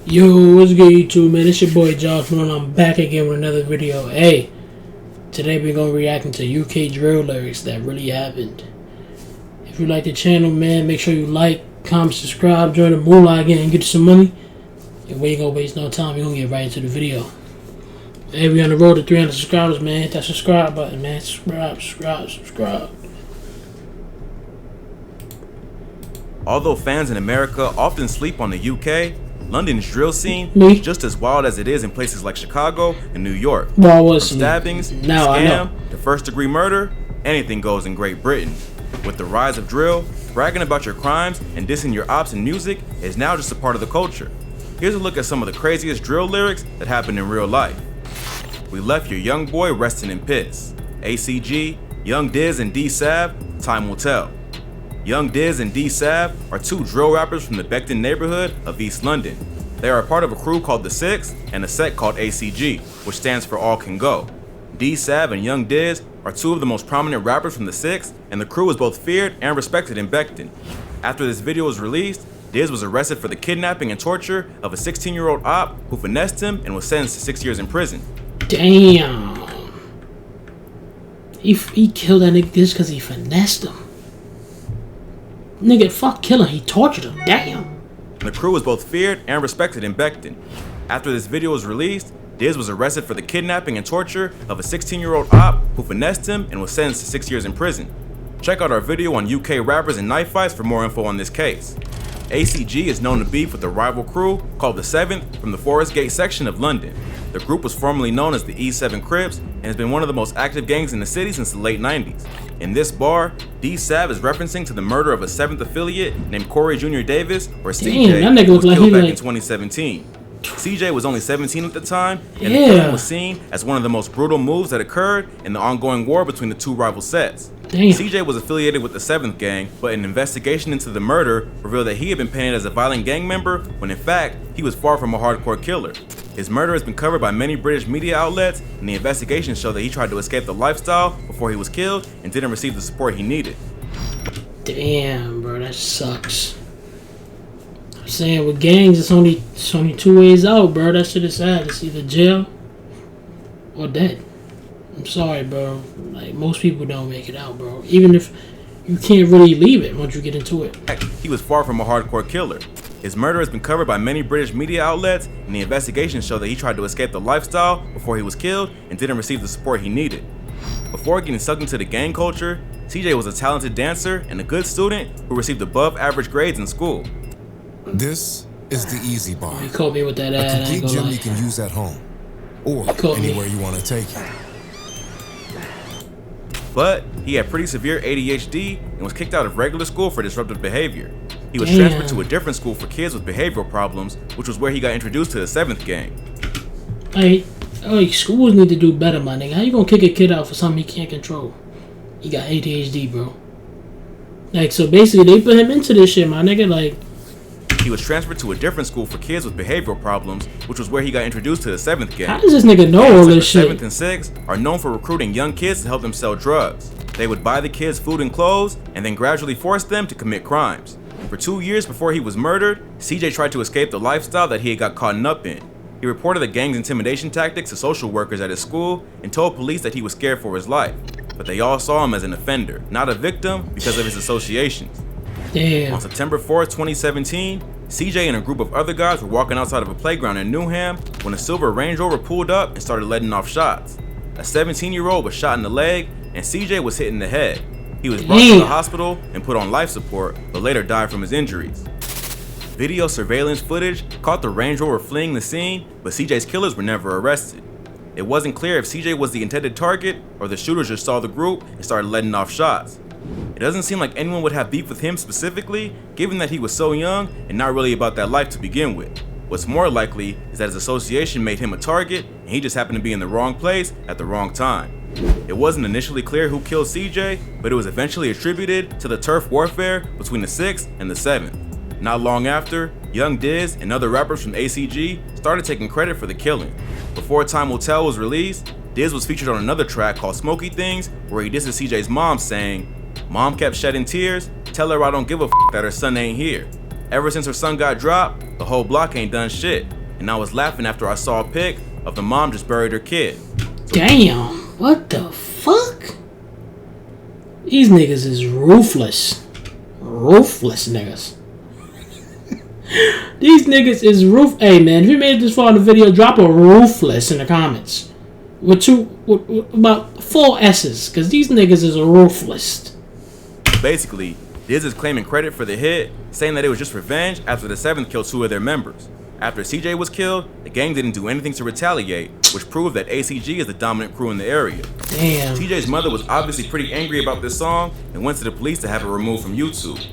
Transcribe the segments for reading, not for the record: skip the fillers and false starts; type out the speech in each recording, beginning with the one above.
Yo, what's good YouTube, man? It's your boy Josh, and I'm back again with another video. Hey, today we're gonna react to UK drill lyrics that really happened. If you like the channel, man, make sure you like, comment, subscribe, join the Mula again, and get you some money. And we ain't gonna waste no time. We're gonna get right into the video. Hey, we on the road to 300 subscribers, man. Hit that subscribe button, man. Subscribe. Although fans in America often sleep on the UK, London's drill scene is just as wild as it is in places like Chicago and New York. From stabbings, scam, to first-degree murder, anything goes in Great Britain. With the rise of drill, bragging about your crimes and dissing your ops in music is now just a part of the culture. Here's a look at some of the craziest drill lyrics that happened in real life. We left your young boy resting in piss. ACG, Young Diz and D-Sav, time will tell. Young Diz and D-Sav are two drill rappers from the Beckton neighborhood of East London. They are a part of a crew called The Six and a set called ACG, which stands for All Can Go. D-Sav and Young Diz are two of the most prominent rappers from The Six, and the crew is both feared and respected in Beckton. After this video was released, Diz was arrested for the kidnapping and torture of a 16-year-old op who finessed him and was sentenced to 6 years in prison. Damn. He killed that nigga just because he finessed him. Nigga, fuck killing, he tortured him. Damn. The crew was both feared and respected in Beckton. After this video was released, Diz was arrested for the kidnapping and torture of a 16-year-old op who finessed him and was sentenced to 6 years in prison. Check out our video on UK rappers and knife fights for more info on this case. ACG is known to beef with a rival crew called the 7th from the Forest Gate section of London. The group was formerly known as the E7 Crips and has been one of the most active gangs in the city since the late 90s. In this bar, D-Sav is referencing to the murder of a 7th affiliate named Corey Jr. Davis, or CJ, who was killed back in 2017. CJ was only 17 at the time, and the killing was seen as one of the most brutal moves that occurred in the ongoing war between the two rival sets. CJ was affiliated with the 7th gang, but an investigation into the murder revealed that he had been painted as a violent gang member when in fact, he was far from a hardcore killer. His murder has been covered by many British media outlets, and the investigation showed that he tried to escape the lifestyle before he was killed and didn't receive the support he needed. Damn, bro, that sucks. I'm saying with gangs, it's only two ways out, bro. That shit is sad. It's either jail or dead. I'm sorry, bro. Like, most people don't make it out, bro. Even if you can't really leave it once you get into it. He was far from a hardcore killer. His murder has been covered by many British media outlets, and the investigation showed that he tried to escape the lifestyle before he was killed and didn't receive the support he needed. Before getting sucked into the gang culture, CJ was a talented dancer and a good student who received above average grades in school. This is the easy bar. He caught me with that ad. A complete gym you can use at home or anywhere you want to take it. But he had pretty severe ADHD and was kicked out of regular school for disruptive behavior. He was transferred to a different school for kids with behavioral problems, which was where he got introduced to the 7th gang. Hey, schools need to do better, my nigga. How you gonna kick a kid out for something he can't control? He got ADHD, bro. Like, so basically they put him into this shit, my nigga. Like, he was transferred to a different school for kids with behavioral problems, which was where he got introduced to the 7th gang. How does this nigga know all this shit? The 7th and 6th are known for recruiting young kids to help them sell drugs. They would buy the kids food and clothes, and then gradually force them to commit crimes. For 2 years before he was murdered, CJ tried to escape the lifestyle that he had got caught up in. He reported the gang's intimidation tactics to social workers at his school and told police that he was scared for his life. But they all saw him as an offender, not a victim, because of his associations. Damn. On September 4th, 2017, CJ and a group of other guys were walking outside of a playground in Newham when a silver Range Rover pulled up and started letting off shots. A 17-year-old was shot in the leg and CJ was hit in the head. He was brought to the hospital and put on life support, but later died from his injuries. Video surveillance footage caught the Range Rover fleeing the scene, but CJ's killers were never arrested. It wasn't clear if CJ was the intended target or the shooters just saw the group and started letting off shots. It doesn't seem like anyone would have beef with him specifically, given that he was so young and not really about that life to begin with. What's more likely is that his association made him a target and he just happened to be in the wrong place at the wrong time. It wasn't initially clear who killed CJ, but it was eventually attributed to the turf warfare between the 6th and the 7th. Not long after, Young Diz and other rappers from ACG started taking credit for the killing. Before Time Will Tell was released, Diz was featured on another track called Smoky Things, where he disses CJ's mom saying, "Mom kept shedding tears, tell her I don't give a f that her son ain't here." Ever since her son got dropped, the whole block ain't done shit. And I was laughing after I saw a pic of the mom just buried her kid. Damn, what the fuck? These niggas is ruthless. Ruthless niggas. These niggas is Hey man, if you made it this far in the video, drop a ruthless in the comments. With about 4 S's, because these niggas is ruthless. Basically, Diz is claiming credit for the hit, saying that it was just revenge after the 7th killed 2 of their members. After CJ was killed, the gang didn't do anything to retaliate, which proved that ACG is the dominant crew in the area. Damn. TJ's mother was obviously pretty angry about this song and went to the police to have it removed from YouTube.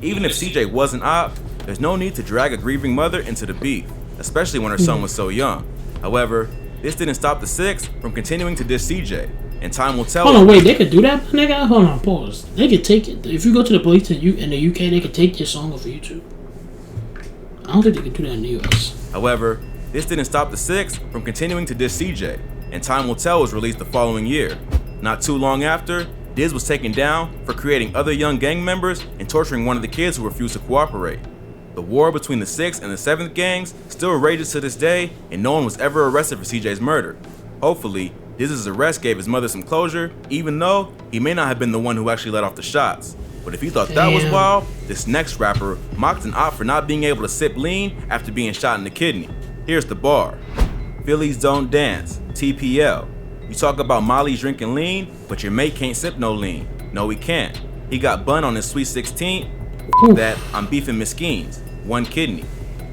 Even if CJ was an op, there's no need to drag a grieving mother into the beef, especially when her son was so young. However, this didn't stop the 6 from continuing to diss CJ, and time will tell. Hold on, wait, they could do that, nigga? Hold on, pause. They could take it. If you go to the police in the UK, they could take your song off of YouTube. I don't think they could do that in the US. However, this didn't stop the 6 from continuing to diss CJ, and Time Will Tell was released the following year. Not too long after, Diz was taken down for creating other young gang members and torturing one of the kids who refused to cooperate. The war between the 6th and the 7th gangs still rages to this day, and no one was ever arrested for CJ's murder. Hopefully, Diz's arrest gave his mother some closure, even though he may not have been the one who actually let off the shots. But if you thought that was wild, this next rapper mocked an op for not being able to sip lean after being shot in the kidney. Here's the bar. Phillies don't dance, TPL. You talk about Molly's drinking lean, but your mate can't sip no lean. No, he can't. He got bun on his Sweet 16 that I'm beefing Mesquines, 1 kidney.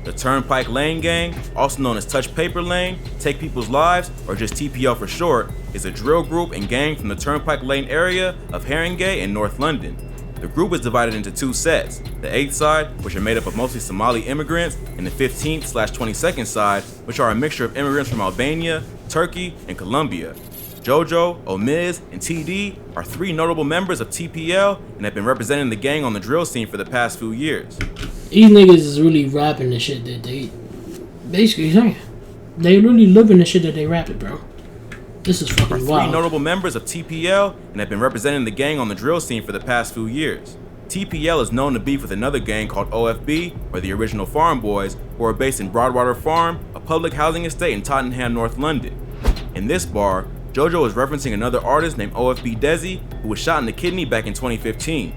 The Turnpike Lane Gang, also known as Touch Paper Lane, Take People's Lives, or just TPL for short, is a drill group and gang from the Turnpike Lane area of Haringey and North London. The group is divided into 2 sets, the 8th side, which are made up of mostly Somali immigrants, and the 15th/22nd side, which are a mixture of immigrants from Albania, Turkey, and Colombia. Jojo, Omiz, and TD are 3 notable members of TPL and have been representing the gang on the drill scene for the past few years. These niggas is really rapping the shit that they basically saying. They really living the shit that they rapping, bro. This is fucking wild. 3 notable members of TPL and have been representing the gang on the drill scene for the past few years. TPL is known to beef with another gang called OFB, or the Original Farm Boys, who are based in Broadwater Farm, a public housing estate in Tottenham, North London. In this bar, Jojo is referencing another artist named OFB Desi, who was shot in the kidney back in 2015.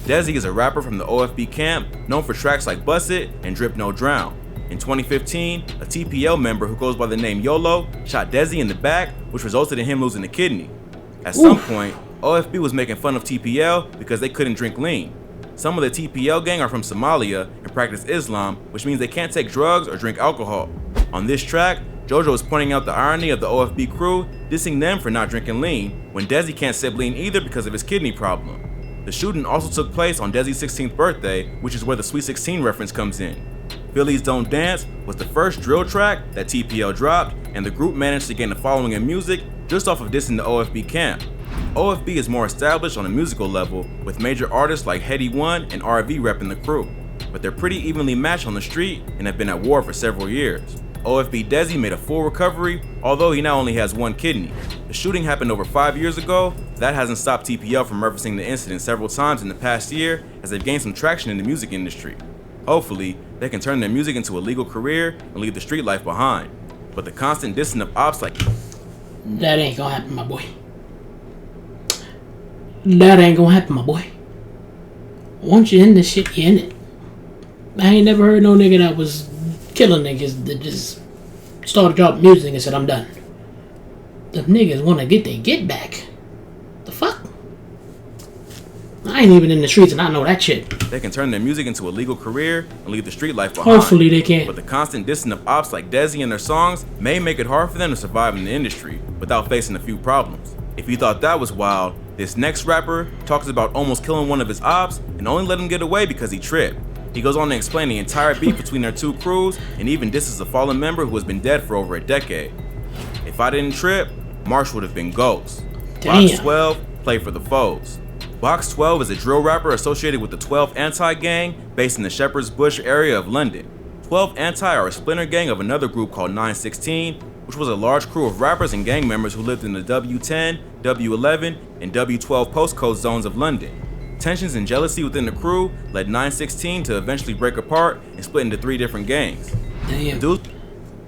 Desi is a rapper from the OFB camp, known for tracks like Bust It and Drip No Drown. In 2015, a TPL member who goes by the name YOLO shot Desi in the back, which resulted in him losing the kidney. At some point, OFB was making fun of TPL because they couldn't drink lean. Some of the TPL gang are from Somalia and practice Islam, which means they can't take drugs or drink alcohol. On this track, Jojo is pointing out the irony of the OFB crew dissing them for not drinking lean, when Desi can't sip lean either because of his kidney problem. The shooting also took place on Desi's 16th birthday, which is where the Sweet 16 reference comes in. Phillies Don't Dance was the first drill track that TPL dropped, and the group managed to gain a following in music just off of dissing the OFB camp. OFB is more established on a musical level, with major artists like Heady One and RV repping the crew, but they're pretty evenly matched on the street and have been at war for several years. OFB Desi made a full recovery, although he now only has 1 kidney. The shooting happened over 5 years ago. That hasn't stopped TPL from referencing the incident several times in the past year, as they've gained some traction in the music industry. Hopefully, they can turn their music into a legal career and leave the street life behind. But the constant dissing of ops like that ain't gonna happen, my boy. That ain't gonna happen, my boy. Once you're in this shit, you're in it. I ain't never heard no nigga that was killing niggas that just started dropping music and said, I'm done. The niggas wanna get their get back. The fuck? I ain't even in the streets and I know that shit. They can turn their music into a legal career and leave the street life behind. Hopefully they can. But the constant dissing of ops like Desi in their songs may make it hard for them to survive in the industry without facing a few problems. If you thought that was wild, this next rapper talks about almost killing one of his ops and only let him get away because he tripped. He goes on to explain the entire beef between their 2 crews and even disses a fallen member who has been dead for over a decade. If I didn't trip, Marsh would have been Ghost. Damn. Box 12, play for the foes. Box 12 is a drill rapper associated with the 12 Anti-gang based in the Shepherd's Bush area of London. 12 Anti are a splinter gang of another group called 916, which was a large crew of rappers and gang members who lived in the W10, W11, and W12 postcode zones of London. Tensions and jealousy within the crew led 916 to eventually break apart and split into 3 different gangs. Damn. The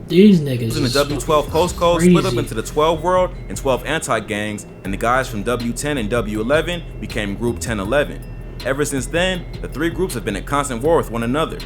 These niggas in the W12 postcode crazy. split up into the 12 World and 12 Anti-gangs, and the guys from W10 and W11 became Group 1011. Ever since then, the 3 groups have been at constant war with one another.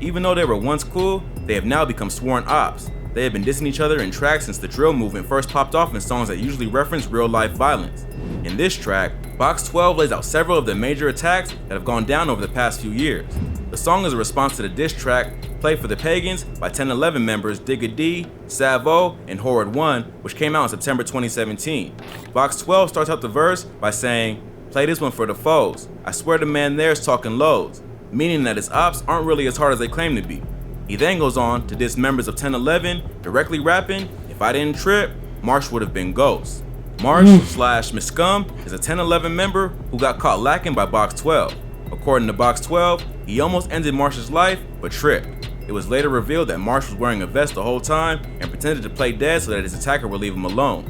Even though they were once cool, they have now become sworn ops. They have been dissing each other in tracks since the drill movement first popped off in songs that usually reference real-life violence. In this track, Box 12 lays out several of the major attacks that have gone down over the past few years. The song is a response to the diss track Play for the Pagans by 1011 members Digga D, Savo, and Horrid One, which came out in September 2017. Box 12 starts out the verse by saying, "Play this one for the foes. I swear the man there's talking loads," meaning that his ops aren't really as hard as they claim to be. He then goes on to diss members of 1011, directly rapping, "If I didn't trip, Marsh would have been ghost." Marsh/Miss Scum is a 1011 member who got caught lacking by Box 12. According to Box 12, he almost ended Marsh's life, but tripped. It was later revealed that Marsh was wearing a vest the whole time and pretended to play dead so that his attacker would leave him alone.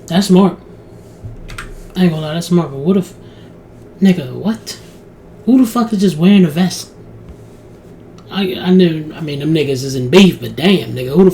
That's smart. I ain't gonna lie, that's smart, but what if... Nigga, what? Who the fuck is just wearing a vest? I mean, them niggas is in beef, but damn, nigga, who the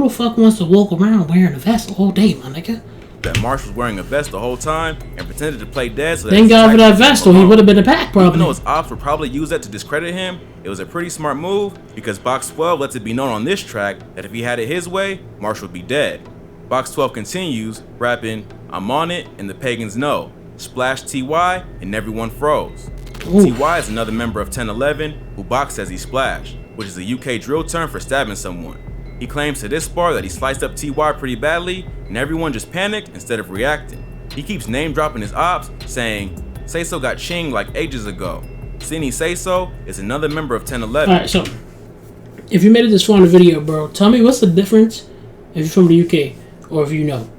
fuck wants to walk around wearing a vest all day, my nigga? That Marsh was wearing a vest the whole time and pretended to play dead so that thank God for that vest, or he would have been a pack probably. Even though his ops would probably use that to discredit him, it was a pretty smart move because Box 12 lets it be known on this track that if he had it his way, Marsh would be dead. Box 12 continues, rapping, "I'm on it and the pagans know. Splash TY and everyone froze." Ooh. TY is another member of 1011 who Box says he splashed, which is a UK drill term for stabbing someone. He claims to this bar that he sliced up TY pretty badly and everyone just panicked instead of reacting. He keeps name dropping his ops, saying, "Say So got chinged like ages ago." Sini Say So is another member of 1011. Alright, so if you made it this far in the video, bro, tell me what's the difference if you're from the UK or if you know.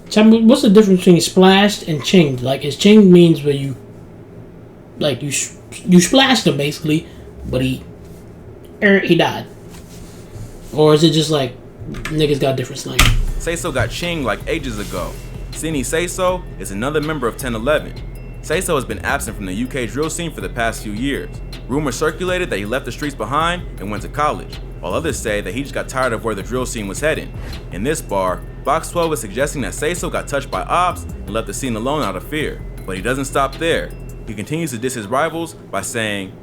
Tell me what's the difference between splashed and chinged. Like, is chinged means where you, like, you splashed him basically, but he died. Or is it just like niggas got different slang? Say So got chinged like ages ago. Sini Say So is another member of 1011. Say So has been absent from the UK drill scene for the past few years. Rumors circulated that he left the streets behind and went to college, while others say that he just got tired of where the drill scene was heading. In this bar, Box 12 is suggesting that Say So got touched by ops and left the scene alone out of fear. But he doesn't stop there. He continues to diss his rivals by saying,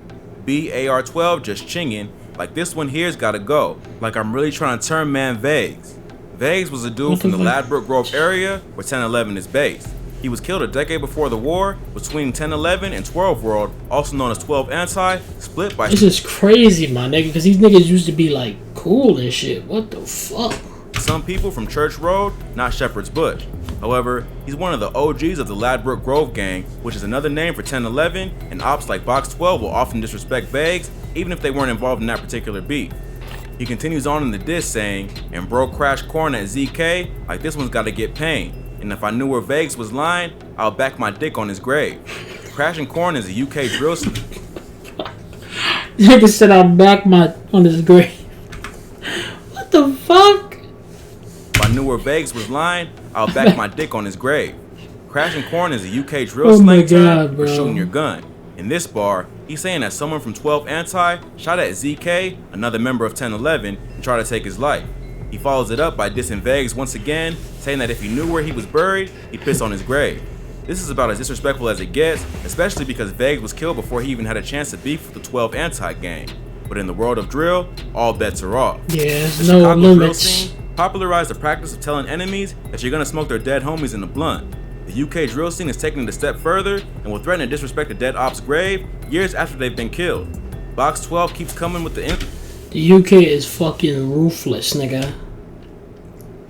"BAR12 just chinging, like this one here's gotta go, like I'm really trying to turn man Vegas." Vegas was a dude from the Ladbroke Grove area where 1011 is based. He was killed a decade before the war between 1011 and 12 World, also known as 12 Anti, split by... This is crazy, my nigga, because these niggas used to be like cool and shit. What the fuck? Some people from Church Road, not Shepherd's Bush. However, he's one of the OGs of the Ladbroke Grove gang, which is another name for 1011, and ops like Box 12 will often disrespect Vegas, even if they weren't involved in that particular beef. He continues on in the diss saying, "And bro crash corn at ZK, like this one's gotta get pain. And if I knew where Vegas was lying, I'll back my dick on his grave." Crashing corn is a UK drill scene. Nigga said I'll back on his grave. What the fuck? If I knew where Vegas was lying, I'll back my dick on his grave. Crashing corn is a UK drill slang term for shooting your gun. In this bar, he's saying that someone from 12 Anti shot at ZK, another member of 1011, and tried to take his life. He follows it up by dissing Vegas once again, saying that if he knew where he was buried, he'd piss on his grave. This is about as disrespectful as it gets, especially because Vegas was killed before he even had a chance to beef with the 12 Anti gang. But in the world of drill, all bets are off. Yeah, the no Chicago limits. drill scene popularized the practice of telling enemies that you're gonna smoke their dead homies in the blunt. The UK drill scene is taking it a step further and will threaten to disrespect a dead op's grave years after they've been killed. Box 12 keeps coming with the UK is fucking ruthless, nigga.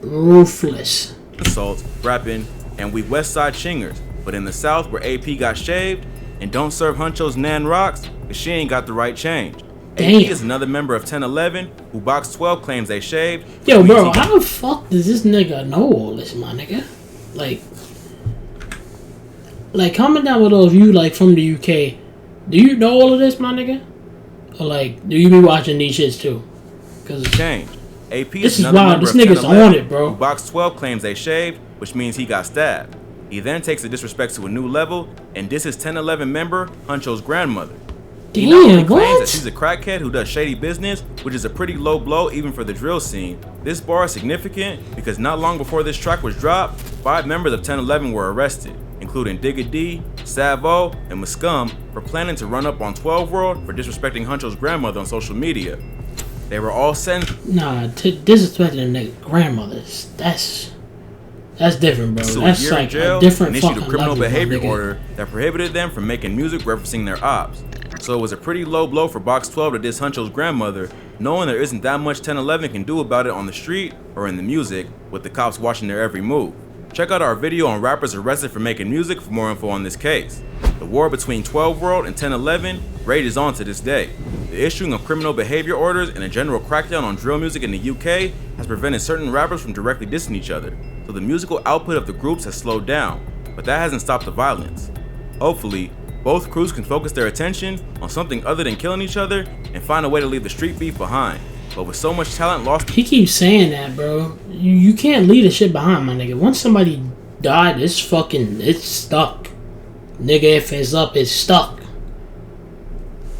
Ruthless. insults, rapping, and we Westside chingers, but in the South where AP got shaved, and don't serve Huncho's Nan rocks, cause she ain't got the right change. Damn. AP is another member of 1011 who Box 12 claims they shaved. Yo, bro, how the fuck does this nigga know all this, my nigga? Like, comment down below if you, like, from the UK. Do you know all of this, my nigga? Or, like, do you be watching these shits, too? Cause change. AP this is is another wild. member This of nigga's 1011 on it, bro. who Box 12 claims they shaved, which means he got stabbed. He then takes the disrespect to a new level and disses 1011 member Huncho's grandmother. He not only claims that she's a crackhead who does shady business, which is a pretty low blow even for the drill scene. This bar is significant because not long before this track was dropped, 5 members of 1011 were arrested, including Digga D, Savo, and Muscum, for planning to run up on 12 World for disrespecting Huncho's grandmother on social media. They were all sentenced. Nah, disrespecting their grandmothers. That's different, bro. That's like a different and issued fucking a criminal level, behavior order that prohibited them from making music referencing their ops. So it was a pretty low blow for Box 12 to diss Huncho's grandmother, knowing there isn't that much 1011 can do about it on the street or in the music, with the cops watching their every move. Check out our video on rappers arrested for making music for more info on this case. The war between 12 World and 1011 rages on to this day. The issuing of criminal behavior orders and a general crackdown on drill music in the UK has prevented certain rappers from directly dissing each other, so the musical output of the groups has slowed down, but that hasn't stopped the violence. Hopefully, both crews can focus their attention on something other than killing each other and find a way to leave the street beef behind. But with so much talent lost... He keeps saying that, bro. You can't leave the shit behind, my nigga. Once somebody died, it's stuck. Nigga, if it's up, it's stuck.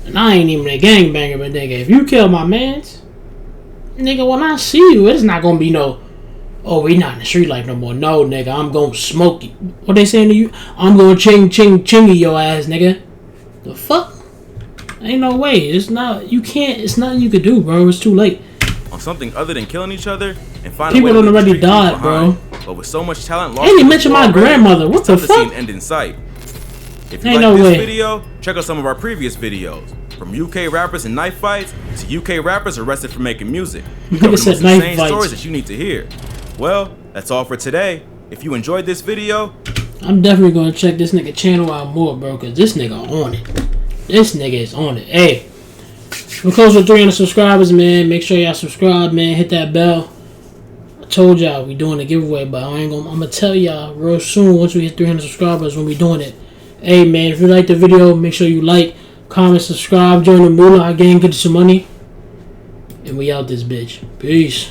And I ain't even a gangbanger, but nigga, if you kill my mans, nigga, when I see you, it's not gonna be no, oh, we not in the street like no more. No, nigga, I'm gonna smoke you. What they saying to you? I'm gonna chingy your ass, nigga. The fuck? Ain't no way. It's not. You can't. It's nothing you could do, bro. It's too late. On something other than killing each other and find people a way to already died, bro. But with so much talent lost, and you mentioned my grandmother. What the fuck? End in sight. If you ain't like no this way. video, check out some of our previous videos. From UK rappers and knife fights to UK rappers arrested for making music. We cover the most insane stories that you need to hear. Well, that's all for today. If you enjoyed this video, I'm definitely gonna check this nigga channel out more, bro, cause this nigga on it. This nigga is on it. Hey, we're close to 300 subscribers, man. Make sure y'all subscribe, man. Hit that bell. I told y'all we doing a giveaway, but I'm gonna tell y'all real soon once we hit 300 subscribers when we doing it. Hey, man, if you like the video, make sure you like, comment, subscribe, join the Mula gang, get some money, and we out this bitch. Peace.